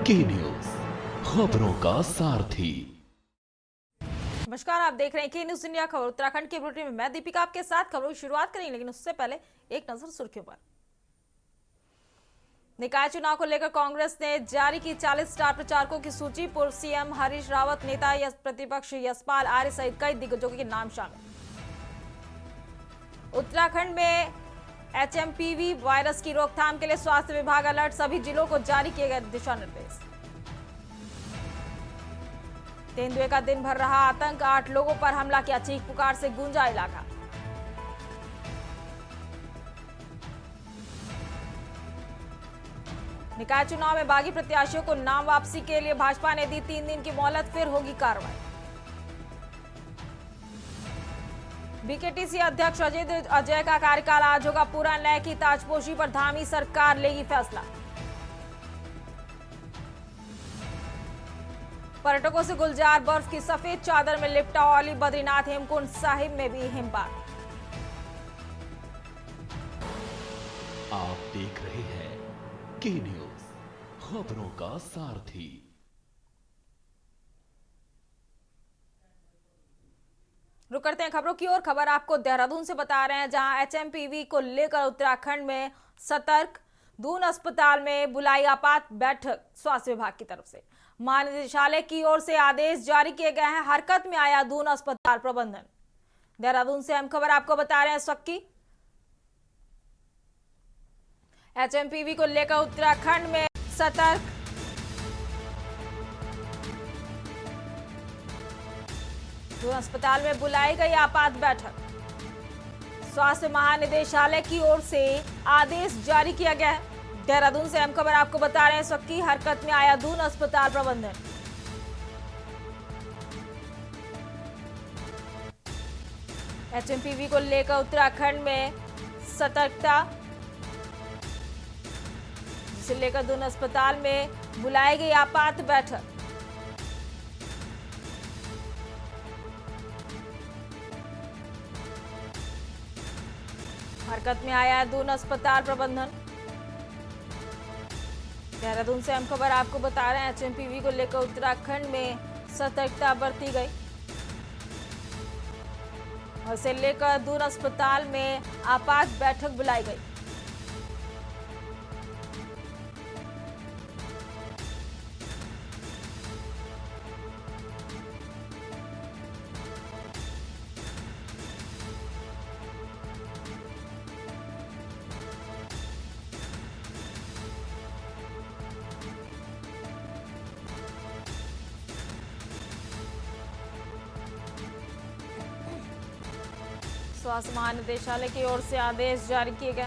की न्यूज, खबरों का सारथी। नमस्कार, आप देख रहे हैं के न्यूज इंडिया खबर उत्तराखंड के बुलेटिन में मैं दीपिका आपके साथ खबरों की शुरुआत करेंगे, लेकिन उससे पहले एक नजर सुर्खियों पर। निकाय चुनाव को लेकर कांग्रेस ने जारी की 40 स्टार प्रचारकों की सूची। पूर्व सीएम हरीश रावत, नेता प्रतिपक्ष यशपाल आर्य सहित कई दिग्गजों के नाम शामिल। उत्तराखंड में एचएमपीवी वायरस की रोकथाम के लिए स्वास्थ्य विभाग अलर्ट, सभी जिलों को जारी किए गए दिशा निर्देश। तेंदुए का दिन भर रहा आतंक, 8 लोगों पर हमला किया, चीख पुकार से गूंजा इलाका। निकाय चुनाव में बागी प्रत्याशियों को नाम वापसी के लिए भाजपा ने दी 3 दिन की मोहलत, फिर होगी कार्रवाई। बीकेटीसी अध्यक्ष अजय का कार्यकाल आज होगा पूरा, न्याय की ताजपोशी पर धामी सरकार लेगी फैसला। पर्यटकों से गुलजार, बर्फ की सफेद चादर में लिपटा औली, बद्रीनाथ हेमकुंड साहिब में भी हिमपात। आप देख रहे हैं के न्यूज, खबरों का सारथी। रुक करते हैं खबरों की ओर। खबर आपको देहरादून से बता रहे हैं, जहां एचएमपीवी को लेकर उत्तराखंड में सतर्क। दून अस्पताल में बुलाई आपात बैठक, स्वास्थ्य विभाग की तरफ से महानिदेशालय की ओर से आदेश जारी किए गए हैं। हरकत में आया दून अस्पताल प्रबंधन। देहरादून से अहम खबर आपको बता रहे हैं इस वक्त की। एचएमपीवी को लेकर उत्तराखंड में सतर्क। दून अस्पताल में बुलाई गई आपात बैठक, स्वास्थ्य महानिदेशालय की ओर से आदेश जारी किया गया है। देहरादून से अहम खबर आपको बता रहे हैं इस वक्त की। हरकत में आया दून अस्पताल प्रबंधन। एचएमपीवी को लेकर उत्तराखंड में सतर्कता, जिसे लेकर दून अस्पताल में बुलाई गई आपात बैठक। हरकत में आया है दून अस्पताल प्रबंधन। देहरादून से हम खबर आपको बता रहे हैं, एचएमपीवी को लेकर उत्तराखंड में सतर्कता बरती गई और इसे लेकर दून अस्पताल में आपात बैठक बुलाई गई। स्वास्थ्य महानिदेशालय की ओर से आदेश जारी किए गए।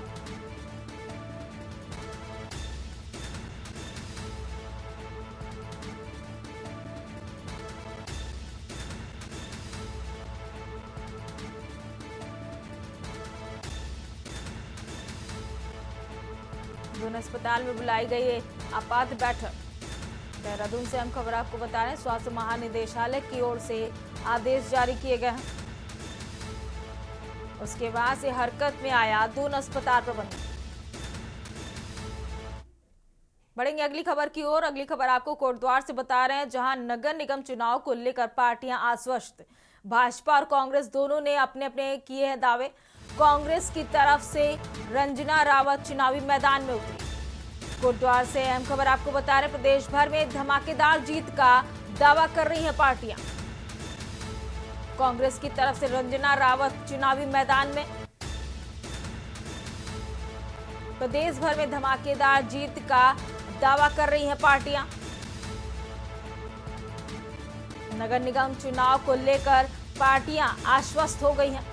दून अस्पताल में बुलाई गई आपात बैठक। देहरादून से हम खबर आपको बता रहे हैं, स्वास्थ्य महानिदेशालय की ओर से आदेश जारी किए गए हैं। उसके बाद से हरकत में आया दून अस्पताल प्रबंधन। बढ़ेंगे अगली खबर की ओर। अगली खबर आपको कोटद्वार से बता रहे हैं, जहां नगर निगम चुनाव को लेकर पार्टियां आश्वस्त। भाजपा और कांग्रेस दोनों ने अपने अपने किए हैं दावे। कांग्रेस की तरफ से रंजना रावत चुनावी मैदान में उतरी। कोटद्वार से अहम खबर आपको बता रहे हैं, प्रदेश भर में धमाकेदार जीत का दावा कर रही हैं पार्टियां। कांग्रेस की तरफ से रंजना रावत चुनावी मैदान में। प्रदेश भर में धमाकेदार जीत का दावा कर रही हैं पार्टियां। नगर निगम चुनाव को लेकर पार्टियां आश्वस्त हो गई हैं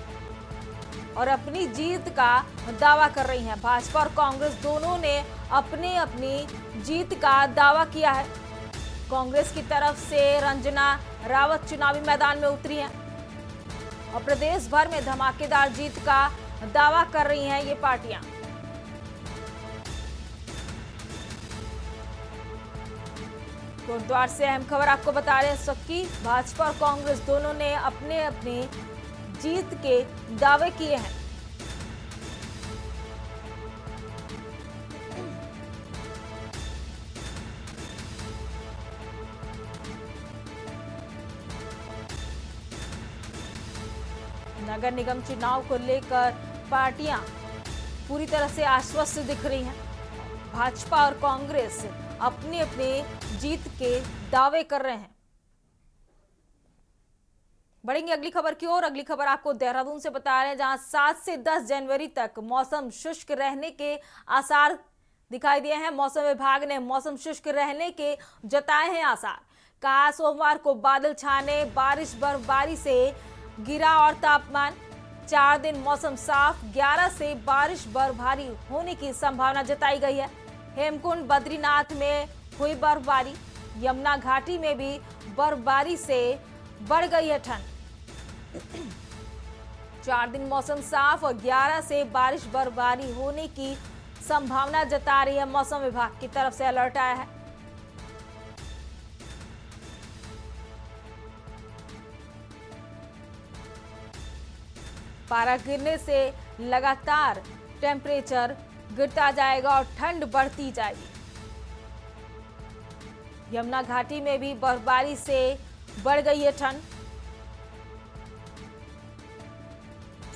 और अपनी जीत का दावा कर रही हैं। भाजपा और कांग्रेस दोनों ने अपनी अपनी जीत का दावा किया है। कांग्रेस की तरफ से रंजना रावत चुनावी मैदान में उतरी हैं और प्रदेश भर में धमाकेदार जीत का दावा कर रही हैं ये पार्टियां। कोटद्वार से अहम खबर आपको बता रहे हैं, सकी भाजपा और कांग्रेस दोनों ने अपने अपने जीत के दावे किए हैं। नगर निगम चुनाव को लेकर पार्टियां पूरी तरह से आश्वस्त दिख रही हैं। भाजपा और कांग्रेस अपनी अपनी जीत के दावे कर रहे हैं। बढ़ेंगे अगली खबर की ओर। अगली खबर आपको देहरादून से बता रहे हैं, जहां 7 से 10 जनवरी तक मौसम शुष्क रहने के आसार दिखाई दिए हैं। मौसम विभाग ने मौसम शुष्क रहने के जताए हैं आसार। कहा सोमवार को बादल छाने, बारिश बर्फबारी से गिरा और तापमान। 4 दिन मौसम साफ, 11 से बारिश बर्फबारी होने की संभावना जताई गई है। हेमकुंड बद्रीनाथ में हुई बर्फबारी, यमुना घाटी में भी बर्फबारी से बढ़ गई है ठंड। 4 दिन मौसम साफ और 11 से बारिश बर्फबारी होने की संभावना जता रही है मौसम विभाग की तरफ से अलर्ट आया है। पारा गिरने से लगातार टेम्परेचर गिरता जाएगा और ठंड बढ़ती जाएगी। यमुना घाटी में भी बर्फबारी से बढ़ गई है ठंड।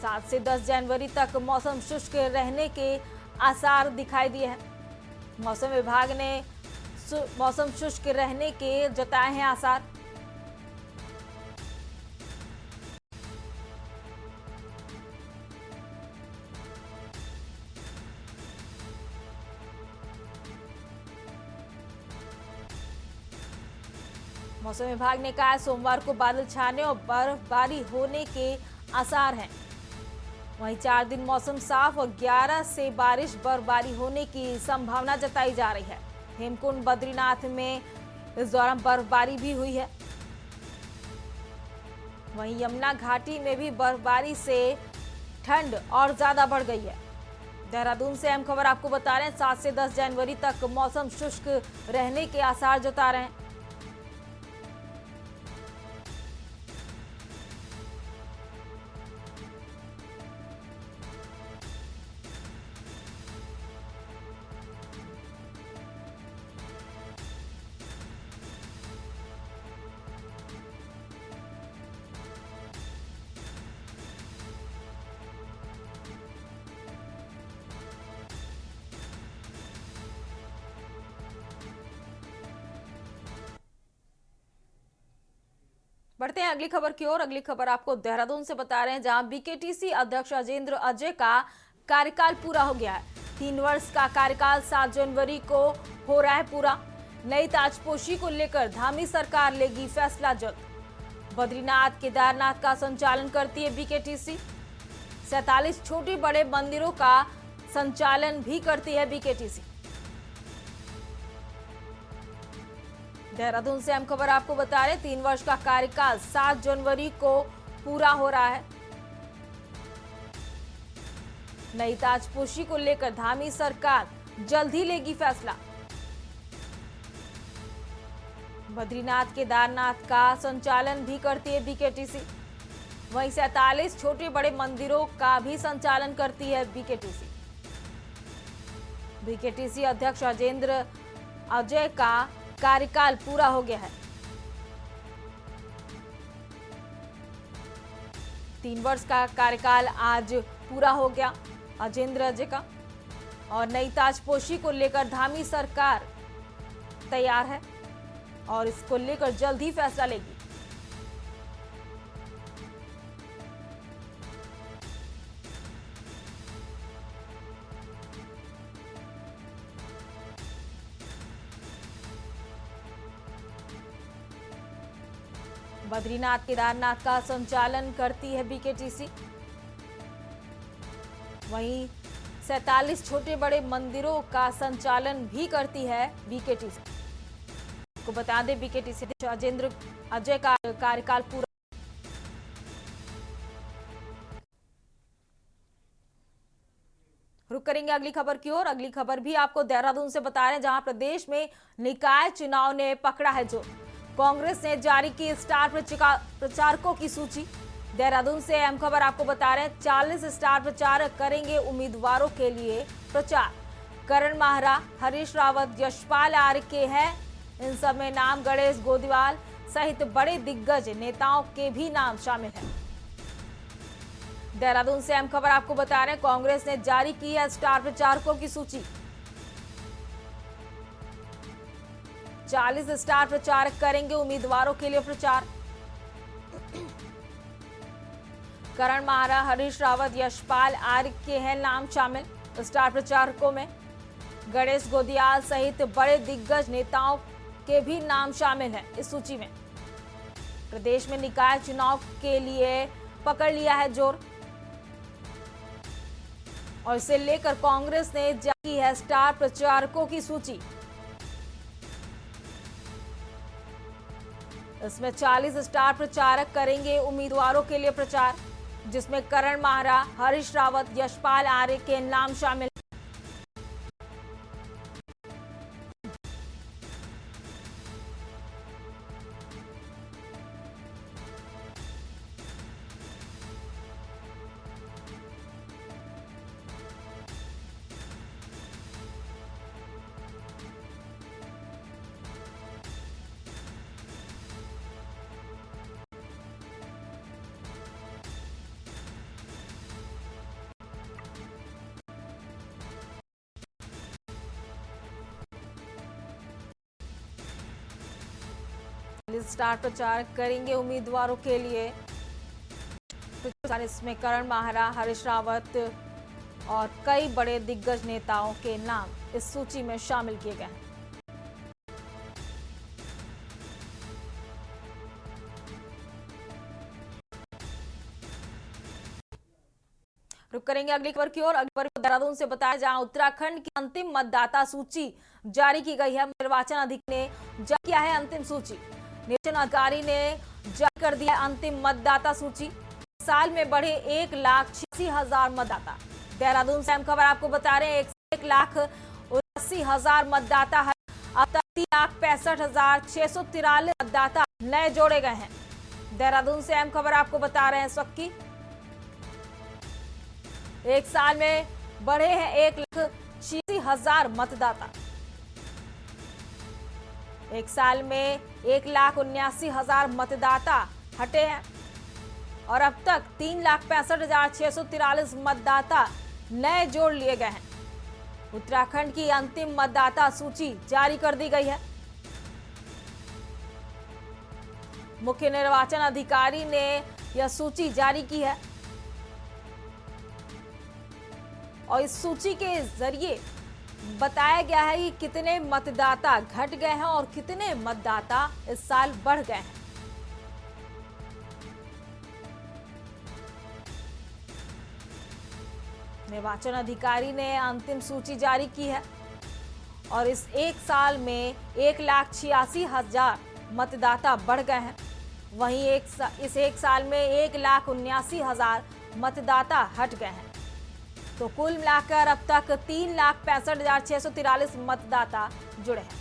7 से 10 जनवरी तक मौसम शुष्क रहने के आसार दिखाई दिए हैं। मौसम विभाग ने मौसम शुष्क रहने के जताए हैं आसार। मौसम विभाग ने कहा सोमवार को बादल छाने और बर्फबारी होने के आसार हैं। वहीं 4 दिन मौसम साफ और 11 से बारिश बर्फबारी होने की संभावना जताई जा रही है। हेमकुंड बद्रीनाथ में इस दौरान बर्फबारी भी हुई है। वहीं यमुना घाटी में भी बर्फबारी से ठंड और ज्यादा बढ़ गई है। देहरादून से अहम खबर आपको बता रहे हैं, 7 से 10 जनवरी तक मौसम शुष्क रहने के आसार जता रहे हैं। बढ़ते हैं अगली खबर की ओर। अगली खबर आपको देहरादून से बता रहे हैं, जहां बीकेटीसी अध्यक्ष अजेंद्र अजय का कार्यकाल पूरा हो गया है। 3 वर्ष का कार्यकाल 7 जनवरी को हो रहा है पूरा। नई ताजपोशी को लेकर धामी सरकार लेगी फैसला जल्द। बद्रीनाथ केदारनाथ का संचालन करती है बीकेटीसी। 47 छोटे बड़े मंदिरों का संचालन भी करती है बीकेटीसी। देहरादून से हम खबर आपको बता रहे, 3 वर्ष का कार्यकाल 7 जनवरी को पूरा हो रहा है। नई ताजपोशी को लेकर धामी सरकार जल्द ही लेगी फैसला। बद्रीनाथ केदारनाथ का संचालन भी करती है बीकेटीसी। वहीं 47 छोटे बड़े मंदिरों का भी संचालन करती है बीकेटीसी। बीकेटीसी अध्यक्ष अजेंद्र अजय का कार्यकाल पूरा हो गया है। 3 वर्ष का कार्यकाल आज पूरा हो गया अजेंद्र अजय का, और नई ताजपोशी को लेकर धामी सरकार तैयार है और इसको लेकर जल्द ही फैसला लेगी। बद्रीनाथ केदारनाथ का संचालन करती है बीकेटीसी। वहीं 47 छोटे बड़े मंदिरों का संचालन भी करती है बीकेटीसी। आपको बता दें, बीकेटीसी अजेंद्र अजय का कार्यकाल पूरा। रुक करेंगे अगली खबर की ओर। अगली खबर भी आपको देहरादून से बता रहे हैं, जहां प्रदेश में निकाय चुनाव ने पकड़ा है जोर। कांग्रेस ने जारी की स्टार प्रचारकों की सूची। देहरादून से अहम खबर आपको बता रहे हैं, 40 स्टार प्रचारक करेंगे उम्मीदवारों के लिए प्रचार। करण माहरा, हरीश रावत, यशपाल आर्य के हैं इन सब में नाम। गणेश गोदवाल सहित बड़े दिग्गज नेताओं के भी नाम शामिल हैं। देहरादून से अहम खबर आपको बता रहे हैं, कांग्रेस ने जारी की है स्टार प्रचारकों की सूची। 40 स्टार प्रचारक करेंगे उम्मीदवारों के लिए प्रचार। करण माहरा, हरीश रावत, यशपाल आर्य के हैं नाम शामिल स्टार प्रचारकों में। गणेश गोदियाल सहित बड़े दिग्गज नेताओं के भी नाम शामिल हैं इस सूची में। प्रदेश में निकाय चुनाव के लिए पकड़ लिया है जोर और इसे लेकर कांग्रेस ने जारी की है स्टार प्रचारकों की सूची। इसमें 40 स्टार प्रचारक करेंगे उम्मीदवारों के लिए प्रचार, जिसमें करण माहरा, हरीश रावत, यशपाल आर्य के नाम शामिल। स्टार प्रचार करेंगे उम्मीदवारों के लिए। इसमें करण माहरा, हरीश रावत और कई बड़े दिग्गज नेताओं के नाम इस सूची में शामिल किए गए हैं। रुक करेंगे अगली खबर की ओर। अगली खबर देहरादून से बताया, जहां उत्तराखंड की अंतिम मतदाता सूची जारी की गई है। निर्वाचन अधिकारी ने जारी किया है अंतिम सूची। निर्वाचन अधिकारी ने जारी कर दिया अंतिम मतदाता सूची। साल में बढ़े 1,86,000 मतदाता। देहरादून से अहम खबर आपको बता रहे हैं, 1,80,000 मतदाता है। अब तक 3,65,643 मतदाता नए जोड़े गए हैं। देहरादून से अहम खबर आपको बता रहे हैं इस वक्त की। एक साल में बढ़े हैं 1,86,000 मतदाता। एक साल में 1,79,000 मतदाता हटे हैं और अब तक 3,65,643 मतदाता नए जोड़ लिए गए हैं। उत्तराखंड की अंतिम मतदाता सूची जारी कर दी गई है। मुख्य निर्वाचन अधिकारी ने यह सूची जारी की है और इस सूची के जरिए बताया गया है कि कितने मतदाता घट गए हैं और कितने मतदाता इस साल बढ़ गए हैं। निर्वाचन अधिकारी ने अंतिम सूची जारी की है और इस एक साल में 1,86,000 मतदाता बढ़ गए हैं। वहीं इस एक साल में 1,79,000 मतदाता हट गए हैं। तो कुल मिलाकर अब तक 3,65,643 मतदाता जुड़े हैं।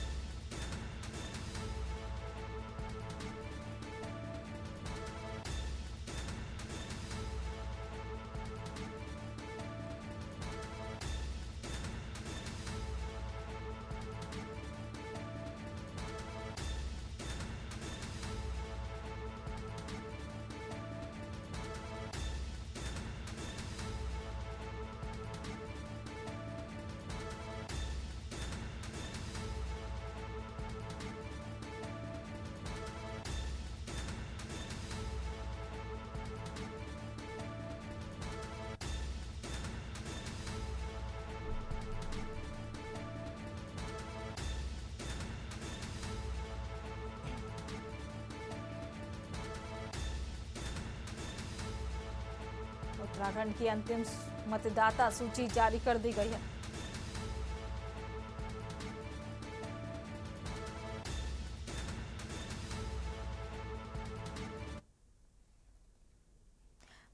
उत्तराखंड की अंतिम मतदाता सूची जारी कर दी गई है।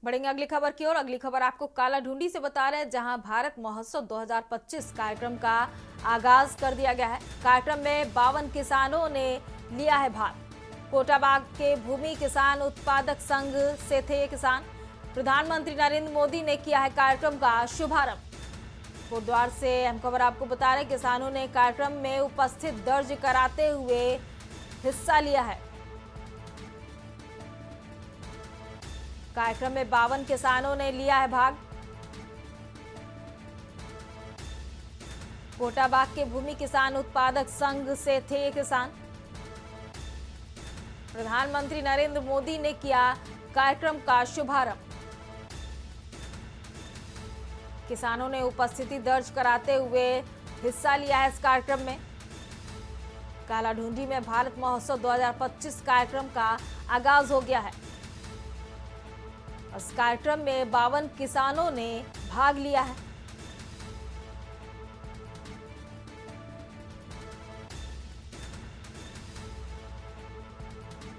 बढ़ेंगे अगली खबर की ओर। अगली खबर आपको काला ढूंढी से बता रहे हैं, जहां भारत महोत्सव 2025 कार्यक्रम का आगाज कर दिया गया है। कार्यक्रम में 52 किसानों ने लिया है भाग। कोटाबाग के भूमि किसान उत्पादक संघ से थे ये किसान। प्रधानमंत्री नरेंद्र मोदी ने किया है कार्यक्रम का शुभारंभ। कोटद्वार से अहम खबर आपको बता रहे, किसानों ने कार्यक्रम में उपस्थित दर्ज कराते हुए हिस्सा लिया है। कार्यक्रम में 52 किसानों ने लिया है भाग। कोटाबाग के भूमि किसान उत्पादक संघ से थे ये किसान। प्रधानमंत्री नरेंद्र मोदी ने किया कार्यक्रम का शुभारंभ। किसानों ने उपस्थिति दर्ज कराते हुए हिस्सा लिया है इस कार्यक्रम में। कालाढूंढी में भारत महोत्सव 2025 कार्यक्रम का आगाज हो गया है। इस कार्यक्रम में 52 किसानों ने भाग लिया है।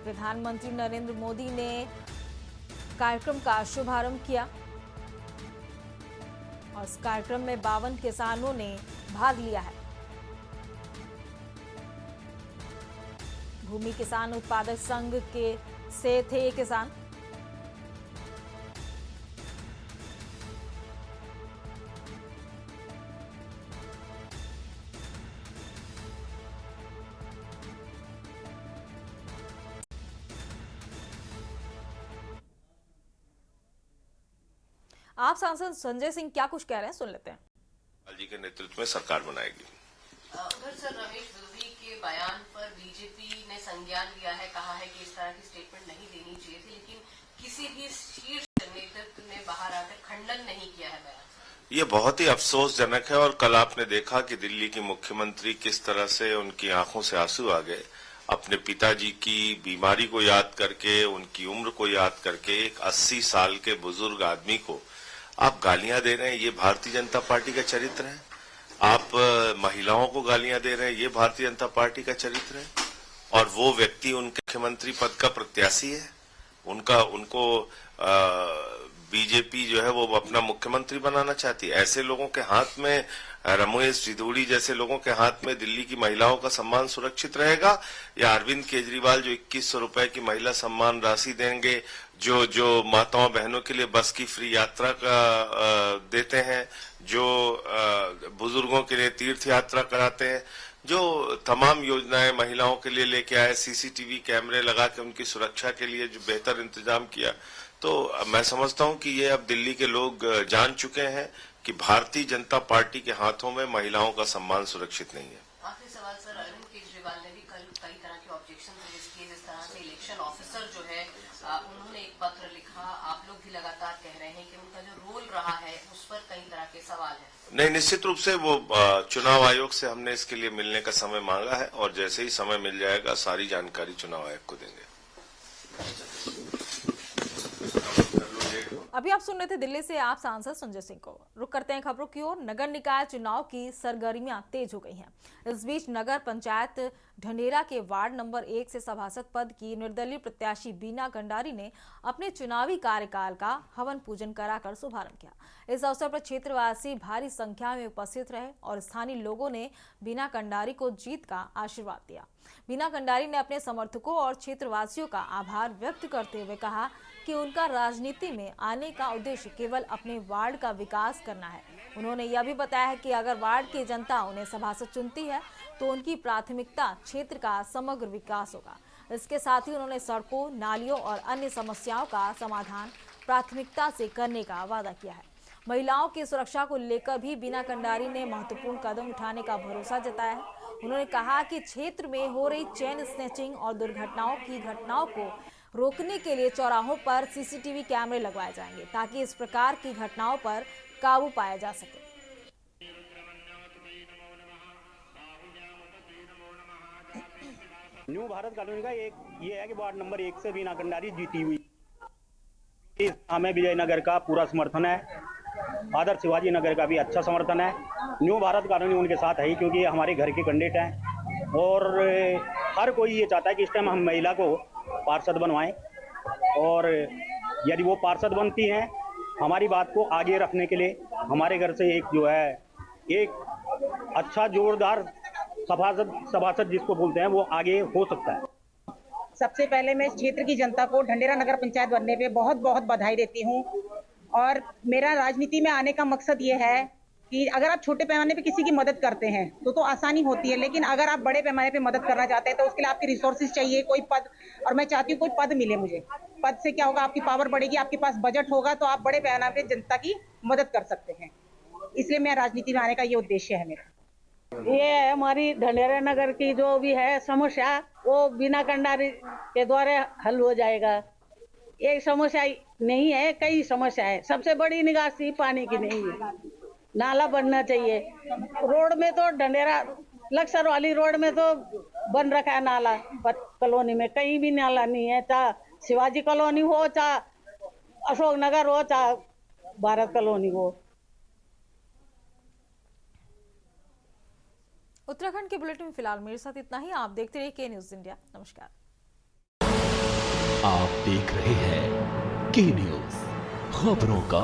प्रधानमंत्री नरेंद्र मोदी ने कार्यक्रम का शुभारंभ किया और इस कार्यक्रम में 52 किसानों ने भाग लिया है। भूमि किसान उत्पादक संघ के से थे ये किसान। आप सांसद संजय सिंह क्या कुछ कह रहे हैं, सुन लेते हैं। लाल जी के नेतृत्व में सरकार बनाएगी। उधर सर रमेश विदुरी के बयान पर बीजेपी ने संज्ञान लिया है, कहा है कि इस तरह की स्टेटमेंट नहीं देनी चाहिए थी, लेकिन किसी भी शीर्ष नेतृत्व ने बाहर आकर खंडन नहीं किया है बयान। ये बहुत ही अफसोसजनक है और कल आपने देखा कि दिल्ली की मुख्यमंत्री किस तरह से उनकी आंखों से आंसू आ गए। अपने पिताजी की बीमारी को याद करके, उनकी उम्र को याद करके एक 80 साल के बुजुर्ग आदमी को आप गालियां दे रहे हैं। ये भारतीय जनता पार्टी का चरित्र है। आप महिलाओं को गालियां दे रहे हैं, ये भारतीय जनता पार्टी का चरित्र है। और वो व्यक्ति उनके मुख्यमंत्री पद का प्रत्याशी है। उनको बीजेपी जो है वो अपना मुख्यमंत्री बनाना चाहती है। ऐसे लोगों के हाथ में, रमेश विदुरी जैसे लोगों के हाथ में दिल्ली की महिलाओं का सम्मान सुरक्षित रहेगा, या अरविंद केजरीवाल जो 2100 रुपए की महिला सम्मान राशि देंगे, जो माताओं बहनों के लिए बस की फ्री यात्रा का देते हैं, जो बुजुर्गों के लिए तीर्थ यात्रा कराते हैं, जो तमाम योजनाएं महिलाओं के लिए लेके आए, सीसीटीवी कैमरे लगा के उनकी सुरक्षा के लिए जो बेहतर इंतजाम किया, तो मैं समझता हूं कि ये अब दिल्ली के लोग जान चुके हैं कि भारतीय जनता पार्टी के हाथों में महिलाओं का सम्मान सुरक्षित नहीं है। आखिरी सवाल सर, अरविंद केजरीवाल ने भी कल कई तरह के ऑब्जेक्शन रेज किए, जिस तरह से इलेक्शन ऑफिसर जो है उन्होंने एक पत्र लिखा। आप लोग भी लगातार कह रहे हैं कि उनका जो रोल रहा है उस पर कई तरह के सवाल है। नहीं, निश्चित रूप से वो चुनाव आयोग से हमने इसके लिए मिलने का समय मांगा है और जैसे ही समय मिल जाएगा सारी जानकारी चुनाव आयोग को देंगे। अभी आप सुन रहे थे दिल्ली से आप सांसद संजय सिंह को। रुक करते हैं खबरों की ओर। नगर निकाय चुनाव की सरगर्मियां तेज हो गई हैं। इस बीच नगर पंचायत ढंढेरा के वार्ड नंबर 1 से सभासद पद की निर्दलीय प्रत्याशी बीना कंडारी ने अपने चुनावी कार्यकाल का हवन पूजन कराकर शुभारंभ किया। इस अवसर पर क्षेत्रवासी भारी संख्या में उपस्थित रहे और स्थानीय लोगों ने बीना कंडारी को जीत का आशीर्वाद दिया। बीना कंडारी ने अपने समर्थकों और क्षेत्रवासियों का आभार व्यक्त करते हुए कहा कि उनका राजनीति में आने का उद्देश्य केवल अपने वार्ड का विकास करना है। उन्होंने यह भी बताया है कि अगर वार्ड की जनता उन्हें सभासद चुनती है तो उनकी प्राथमिकता क्षेत्र का समग्र विकास होगा। इसके साथ ही उन्होंने सड़कों, नालियों और अन्य समस्याओं का समाधान प्राथमिकता से करने का वादा किया है। महिलाओं की सुरक्षा को लेकर भी बीना कंडारी ने महत्वपूर्ण कदम उठाने का भरोसा जताया है। उन्होंने कहा कि क्षेत्र में हो रही चेन स्नैचिंग और घटनाओं को रोकने के लिए चौराहों पर सीसीटीवी कैमरे लगवाए जाएंगे ताकि इस प्रकार की घटनाओं पर काबू पाया जा सके। न्यू भारत कॉलोनी का एक ये है कि वार्ड नंबर 1 से बीना कंडारी जीती हुई। हमें विजयनगर का पूरा समर्थन है, आदर्श शिवाजी नगर का भी अच्छा समर्थन है। न्यू भारत कॉलोनी उनके साथ है क्योंकि हमारे घर के कैंडिडेट हैं और हर कोई ये चाहता है कि इस टाइम हम महिला को पार्षद बनवाएं और यदि वो पार्षद बनती हैं हमारी बात को आगे रखने के लिए हमारे घर से एक अच्छा जोरदार सभासद जिसको बोलते हैं वो आगे हो सकता है। सबसे पहले मैं इस क्षेत्र की जनता को ढंढेरा नगर पंचायत बनने पे बहुत बहुत बधाई देती हूँ और मेरा राजनीति में आने का मकसद ये है कि अगर आप छोटे पैमाने पे किसी की मदद करते हैं तो आसानी होती है, लेकिन अगर आप बड़े पैमाने पे मदद करना चाहते हैं तो उसके लिए आपके रिसोर्सेज चाहिए, कोई पद, और मैं चाहती हूँ कोई पद मिले मुझे। पद से क्या होगा, आपकी पावर बढ़ेगी, आपके पास बजट होगा तो आप बड़े पैमाने पे जनता की मदद कर सकते हैं। इसलिए मैं राजनीति में आने का ये उद्देश्य है मेरा। ये हमारी ढंढेरा नगर की जो भी है समस्या वो बिना कंडारी के द्वारा हल हो जाएगा। एक समस्या नहीं है, कई समस्या है। सबसे बड़ी निकासी पानी की नहीं है, नाला बनना चाहिए। रोड में तो ढंढेरा लक्सर वाली रोड में तो बन रखा है नाला, कॉलोनी में कहीं भी नाला नहीं है, चाहे शिवाजी कॉलोनी हो, चाहे अशोक नगर हो, चाहे भारत कॉलोनी हो। उत्तराखंड के बुलेटिन में फिलहाल मेरे साथ इतना ही। आप देखते रहिए के न्यूज़ इंडिया। नमस्कार। आप देख रहे हैं के न्यूज़, खबरों का